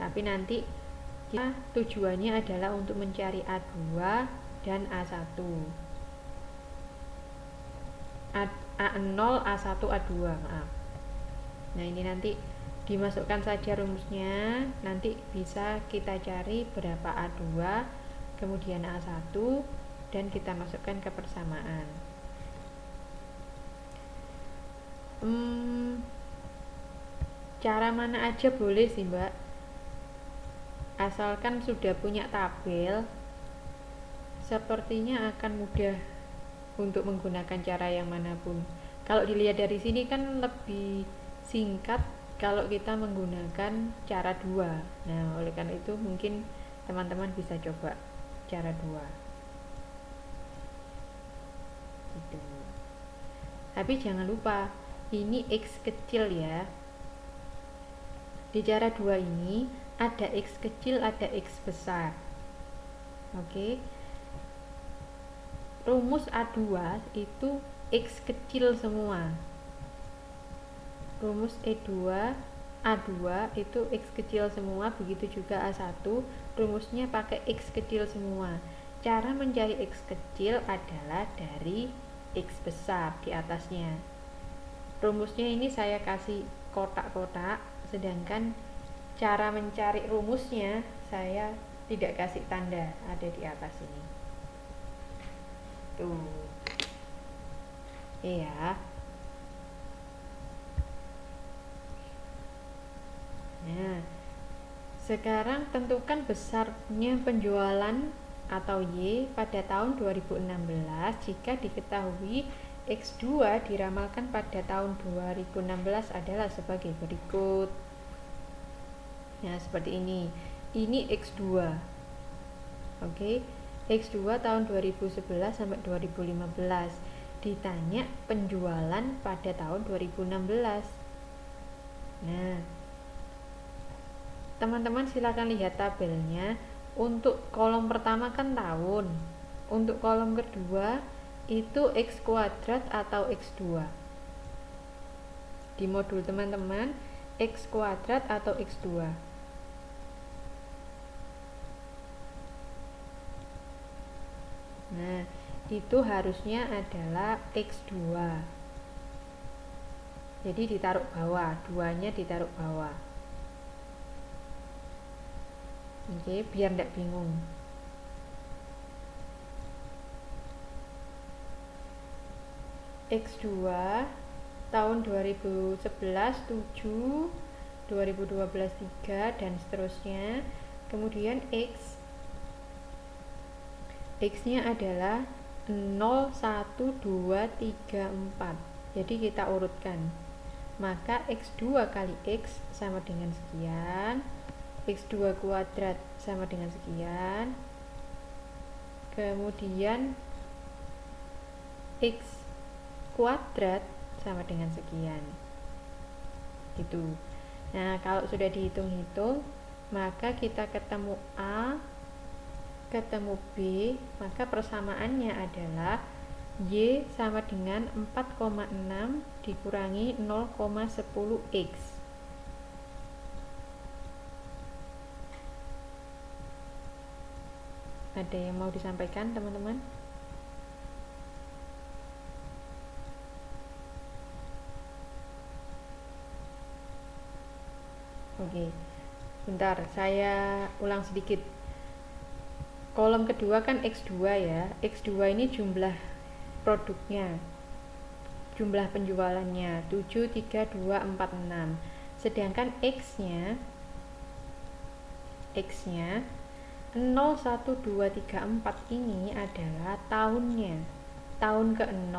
Tapi nanti kita tujuannya adalah untuk mencari A2 dan A1. A0, A1, A2, maaf. Nah, ini nanti dimasukkan saja rumusnya, nanti bisa kita cari berapa A2, kemudian A1, dan kita masukkan ke persamaan. Cara mana aja boleh sih, Mbak, asalkan sudah punya tabel, sepertinya akan mudah untuk menggunakan cara yang manapun. Kalau dilihat dari sini kan lebih singkat kalau kita menggunakan cara 2. Nah, oleh karena itu mungkin teman-teman bisa coba cara 2 gitu. Tapi jangan lupa, ini X kecil ya. Di cara 2 ini ada X kecil, ada X besar. Oke. Rumus A2 itu X kecil semua. Rumus A2 itu X kecil semua, begitu juga A1, rumusnya pakai X kecil semua. Cara mencari X kecil adalah dari X besar di atasnya. Rumusnya ini saya kasih kotak-kotak, sedangkan cara mencari rumusnya saya tidak kasih tanda, ada di atas ini. Tuh. Iya. Nah, sekarang tentukan besarnya penjualan atau Y pada tahun 2016 jika diketahui X2 diramalkan pada tahun 2016 adalah sebagai berikut. Nah, seperti ini. Ini X2. Oke. X2 tahun 2011 sampai 2015. Ditanya penjualan pada tahun 2016. Nah, teman-teman silakan lihat tabelnya. Untuk kolom pertama kan tahun, untuk kolom kedua itu X kuadrat atau X2. Di modul teman-teman X kuadrat atau X2. Nah, itu harusnya adalah X2. Jadi ditaruh bawah, 2-nya ditaruh bawah. Oke, biar tidak bingung. X2 tahun 2011 7, 2012 3 dan seterusnya. Kemudian X-nya adalah 0, 1, 2, 3, 4. Jadi kita urutkan. Maka X2 kali X sama dengan sekian. X2 kuadrat sama dengan sekian, kemudian X kuadrat sama dengan sekian gitu. Nah, kalau sudah dihitung-hitung, maka kita ketemu A, ketemu B, maka persamaannya adalah Y sama dengan 4,6 dikurangi 0,10X. Ada yang mau disampaikan, teman-teman? Oke, bentar, saya ulang sedikit. Kolom kedua kan X2 ya. X2 ini jumlah produknya, jumlah penjualannya 7, 3, 2, 4, 6. Sedangkan X-nya 0, 1, 2, 3, 4 ini adalah tahunnya. Tahun ke-0,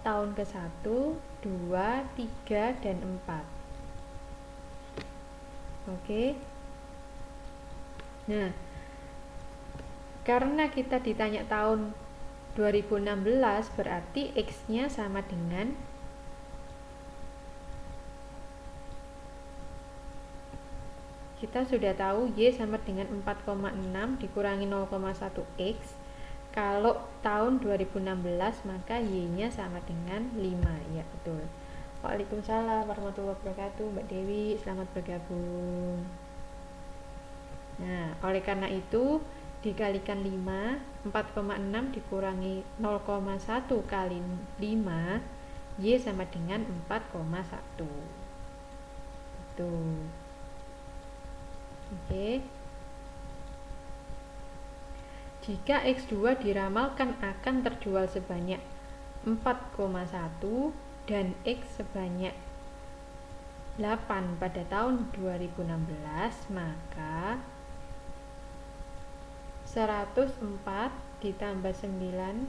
tahun ke-1, 2, 3, dan 4. Oke. Nah, karena kita ditanya tahun 2016, berarti X-nya sama dengan kita sudah tahu Y sama dengan 4,6 dikurangi 0,1X. Kalau tahun 2016 maka Y-nya sama dengan 5. Ya, betul. Waalaikumsalam warahmatullahi wabarakatuh. Mbak Dewi, selamat bergabung. oleh karena itu dikalikan 5, 4,6 dikurangi 0,1 kali 5, Y sama dengan 4,1. Itu. Oke. Jika X2 diramalkan akan terjual sebanyak 4,1 dan X sebanyak 8 pada tahun 2016, maka 104 ditambah 9.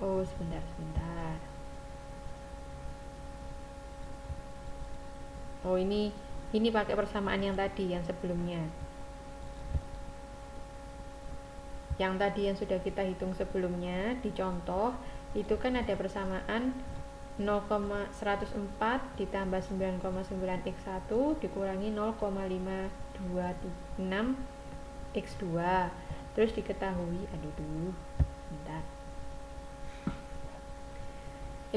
Oh, sebentar. Oh, ini pakai persamaan yang tadi, yang sebelumnya. Yang tadi yang sudah kita hitung sebelumnya di contoh, itu kan ada persamaan 0,104 ditambah 9,9 X1 dikurangi 0,526 X2. Terus diketahui, bentar.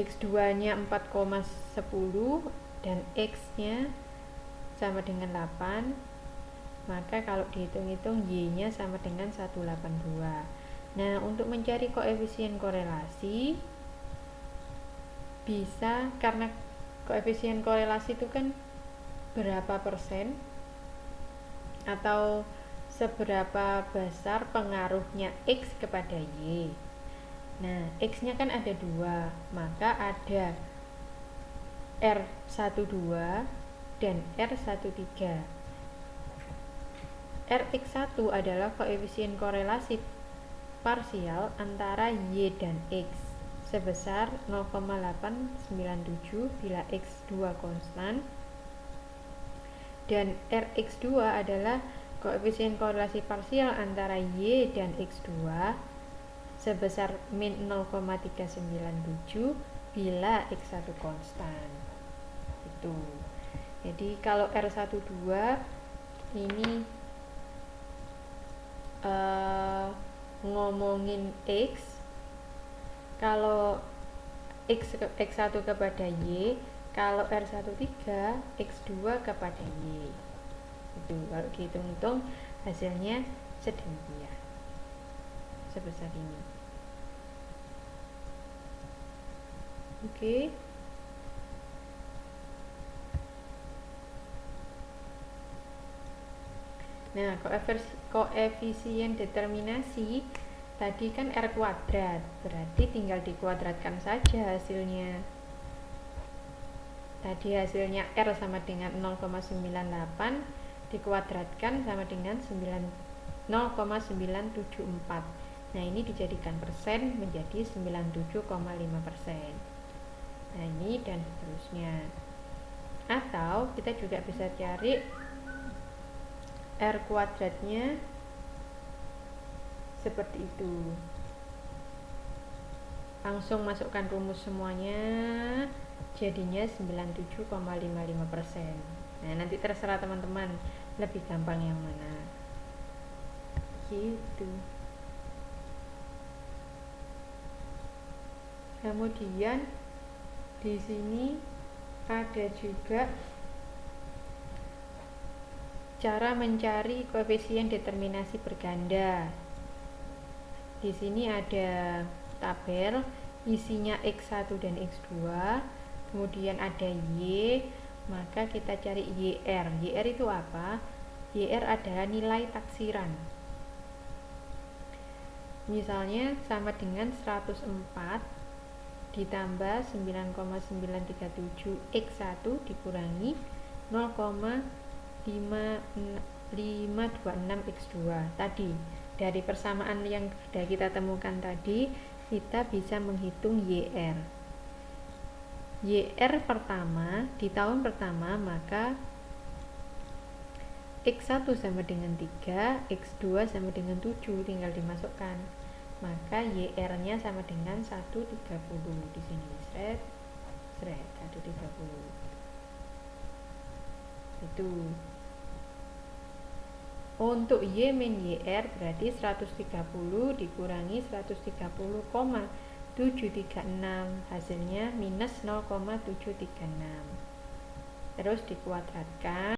X2 nya 4,10 dan X nya sama dengan 8, maka kalau dihitung-hitung Y nya sama dengan 182. Nah, untuk mencari koefisien korelasi bisa, karena koefisien korelasi itu kan berapa persen atau seberapa besar pengaruhnya X kepada Y. Nah, X nya kan ada 2, maka ada R12 dan R13. Rx1 adalah koefisien korelasi parsial antara Y dan X sebesar 0,897 bila X2 konstan, dan Rx2 adalah koefisien korelasi parsial antara Y dan X2 sebesar min 0,397 bila X1 konstan. Itu. Jadi kalau R12 ini ngomongin X, kalau X1 kepada Y, kalau R13 X2 kepada Y. Itu kalau dihitung-hitung hasilnya sedemikian, sebesar ini. Oke. Nah, koefisien determinasi tadi kan R kuadrat, berarti tinggal dikuadratkan saja hasilnya. Tadi hasilnya R sama dengan 0,98 dikuadratkan sama dengan 0,974. Nah, ini dijadikan persen menjadi 97,5%. Nah, ini dan seterusnya. Atau kita juga bisa cari R kuadratnya seperti itu. Langsung masukkan rumus semuanya, jadinya 97,55%. Nah, nanti terserah teman-teman lebih gampang yang mana. Gitu. Kemudian di sini ada juga cara mencari koefisien determinasi berganda. Di sini ada tabel isinya X1 dan X2, kemudian ada Y, maka kita cari YR. YR itu apa? YR adalah nilai taksiran. Misalnya sama dengan 104 ditambah 9,937 X1 dikurangi 0,526 X2. Tadi dari persamaan yang sudah kita temukan tadi, kita bisa menghitung YR. YR pertama di tahun pertama, maka X1 sama dengan 3, X2 sama dengan 7, tinggal dimasukkan. Maka YR-nya sama dengan 130. Di sini seret 130. Itu. Untuk Y min YR berarti 130 dikurangi 130,736, hasilnya minus 0,736. Terus dikuadratkan